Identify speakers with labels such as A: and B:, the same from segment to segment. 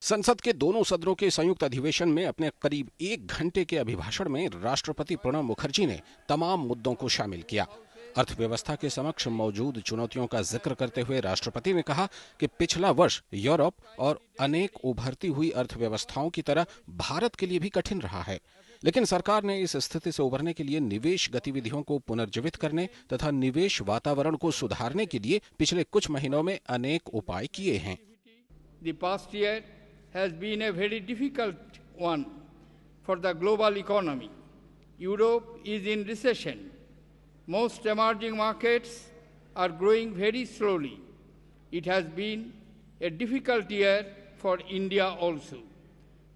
A: संसद के दोनों सदनों के संयुक्त अधिवेशन में अपने करीब 1 घंटे के अभिभाषण में राष्ट्रपति प्रणब मुखर्जी ने तमाम मुद्दों को शामिल किया। अर्थव्यवस्था के समक्ष मौजूद चुनौतियों का जिक्र करते हुए राष्ट्रपति ने कहा कि पिछला वर्ष यूरोप और अनेक उभरती हुई अर्थव्यवस्थाओं की तरह भारत के लिए भी कठिन रहा है, लेकिन सरकार ने इस स्थिति से उबरने के लिए निवेश गतिविधियों को पुनर्जीवित करने तथा निवेश वातावरण को सुधारने के लिए पिछले कुछ महीनों में अनेक उपाय किए हैं।
B: The past year has been a very difficult one for the global economy. Europe is in recession. Most emerging markets are growing very slowly. It has been a difficult year for India also.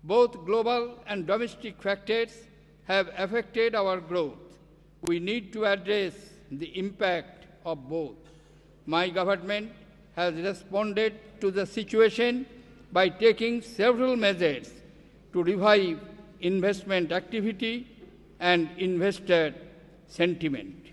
B: Both global and domestic factors have affected our growth. We need to address the impact of both. My government has responded to the situation by taking several measures to revive investment activity and investor sentiment.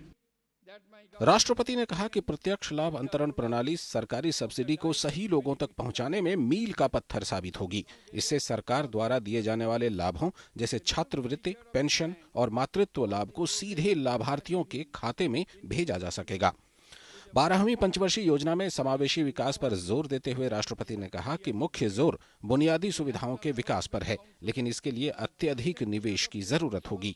A: राष्ट्रपति ने कहा कि प्रत्यक्ष लाभ अंतरण प्रणाली सरकारी subsidy को सही लोगों तक पहुंचाने में मील का पत्थर साबित होगी। इससे सरकार द्वारा दिए जाने वाले लाभों जैसे छात्रवृत्ति, पेंशन और मातृत्व लाभ को सीधे लाभार्थियों के खाते में भेजा जा सकेगा। 12वीं पंचवर्षीय योजना में समावेशी विकास पर जोर देते हुए राष्ट्रपति ने कहा कि मुख्य जोर बुनियादी सुविधाओं के विकास पर है, लेकिन इसके लिए अत्यधिक निवेश की जरूरत होगी।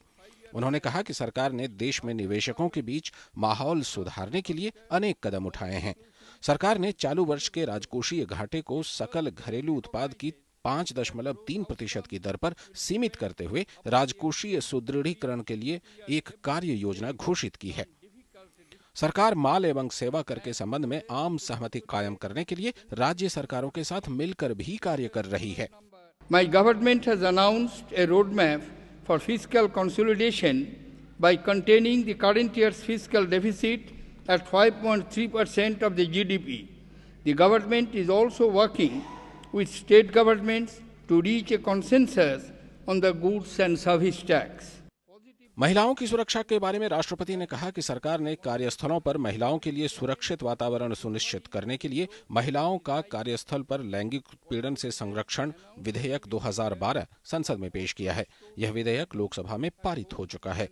A: उन्होंने कहा कि सरकार ने देश में निवेशकों के बीच माहौल सुधारने के लिए अनेक कदम उठाए हैं। सरकार ने चालू वर्ष के राजकोषीय घाटे को सकल घरेलू उत्पाद की 5.3% की दर पर सीमित करते हुए राजकोषीय सुदृढ़ीकरण के लिए एक कार्य योजना घोषित की है। सरकार माल एवं सेवा कर के संबंध में आम सहमति कायम करने के लिए राज्य सरकारों के साथ मिलकर भी कार्य कर रही है।
B: My government has announced a roadmap for fiscal consolidation by containing the current year's fiscal deficit at 5.3% of the GDP. The government is also working with state governments to reach a consensus on the goods and service tax.
A: महिलाओं की सुरक्षा के बारे में राष्ट्रपति ने कहा कि सरकार ने कार्यस्थलों पर महिलाओं के लिए सुरक्षित वातावरण सुनिश्चित करने के लिए महिलाओं का कार्यस्थल पर लैंगिक उत्पीड़न से संरक्षण विधेयक 2012 संसद में पेश किया है। यह विधेयक लोकसभा में पारित हो चुका है।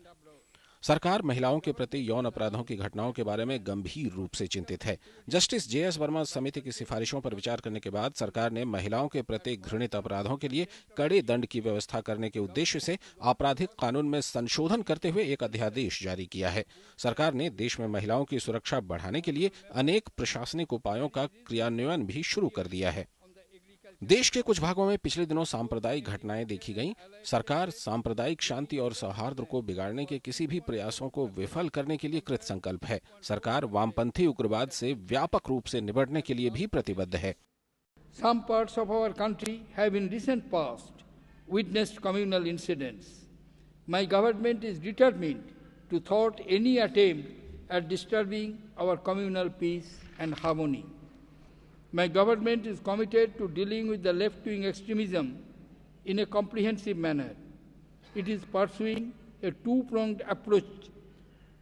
A: सरकार महिलाओं के प्रति यौन अपराधों की घटनाओं के बारे में गंभीर रूप से चिंतित है। जस्टिस JS वर्मा समिति की सिफारिशों पर विचार करने के बाद सरकार ने महिलाओं के प्रति घृणित अपराधों के लिए कड़े दंड की व्यवस्था करने के उद्देश्य से आपराधिक कानून में संशोधन करते हुए एक अध्यादेश जारी किया है। सरकार ने देश में महिलाओं की सुरक्षा बढ़ाने के लिए अनेक प्रशासनिक उपायों का क्रियान्वयन भी शुरू कर दिया है। देश के कुछ भागों में पिछले दिनों सांप्रदायिक घटनाएं देखी गईं। सरकार सांप्रदायिक शांति और सौहार्द को बिगाड़ने के किसी भी प्रयासों को विफल करने के लिए कृत संकल्प है। सरकार वामपंथी उग्रवाद से व्यापक रूप से निपटने के लिए भी प्रतिबद्ध है।
B: Some parts of our country have in recent past witnessed communal incidents. My government is determined to thwart any attempt at disturbing our communal peace and harmony. My government is committed to dealing with the left-wing extremism in a comprehensive manner. It is pursuing a two-pronged approach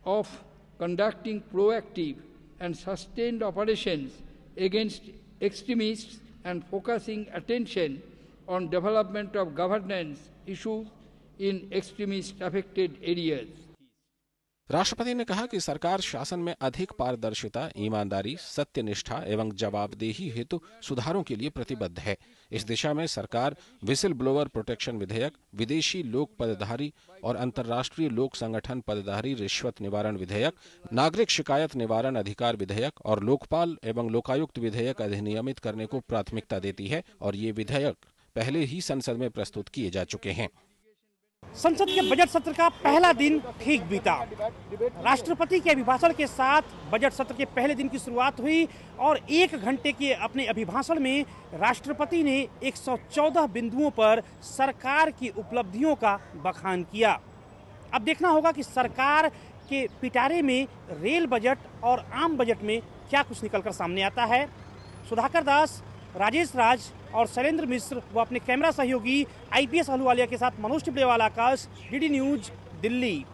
B: of conducting proactive and sustained operations against extremists and focusing attention on development of governance issues in extremist-affected areas.
A: राष्ट्रपति ने कहा कि सरकार शासन में अधिक पारदर्शिता, ईमानदारी, सत्यनिष्ठा एवं जवाबदेही हेतु सुधारों के लिए प्रतिबद्ध है। इस दिशा में सरकार विसिल ब्लोअर प्रोटेक्शन विधेयक, विदेशी लोक पदधारी और अंतर्राष्ट्रीय लोक संगठन पदधारी रिश्वत निवारण विधेयक, नागरिक शिकायत निवारण अधिकार विधेयक और लोकपाल एवं लोकायुक्त विधेयक अधिनियमित करने को प्राथमिकता देती है और ये विधेयक पहले ही संसद में प्रस्तुत किए जा चुके हैं।
C: संसद के बजट सत्र का पहला दिन ठीक बीता। राष्ट्रपति के अभिभाषण के साथ बजट सत्र के पहले दिन की शुरुआत हुई और 1 घंटे के अपने अभिभाषण में राष्ट्रपति ने 114 बिंदुओं पर सरकार की उपलब्धियों का बखान किया। अब देखना होगा कि सरकार के पिटारे में रेल बजट और आम बजट में क्या कुछ निकलकर सामने आता है। सुधाकर दास, राजेश राज और शैलेंद्र मिश्र व अपने कैमरा सहयोगी IPS अहलूवालिया के साथ मनोज टिपलेवाला, आकाश, DD न्यूज, दिल्ली।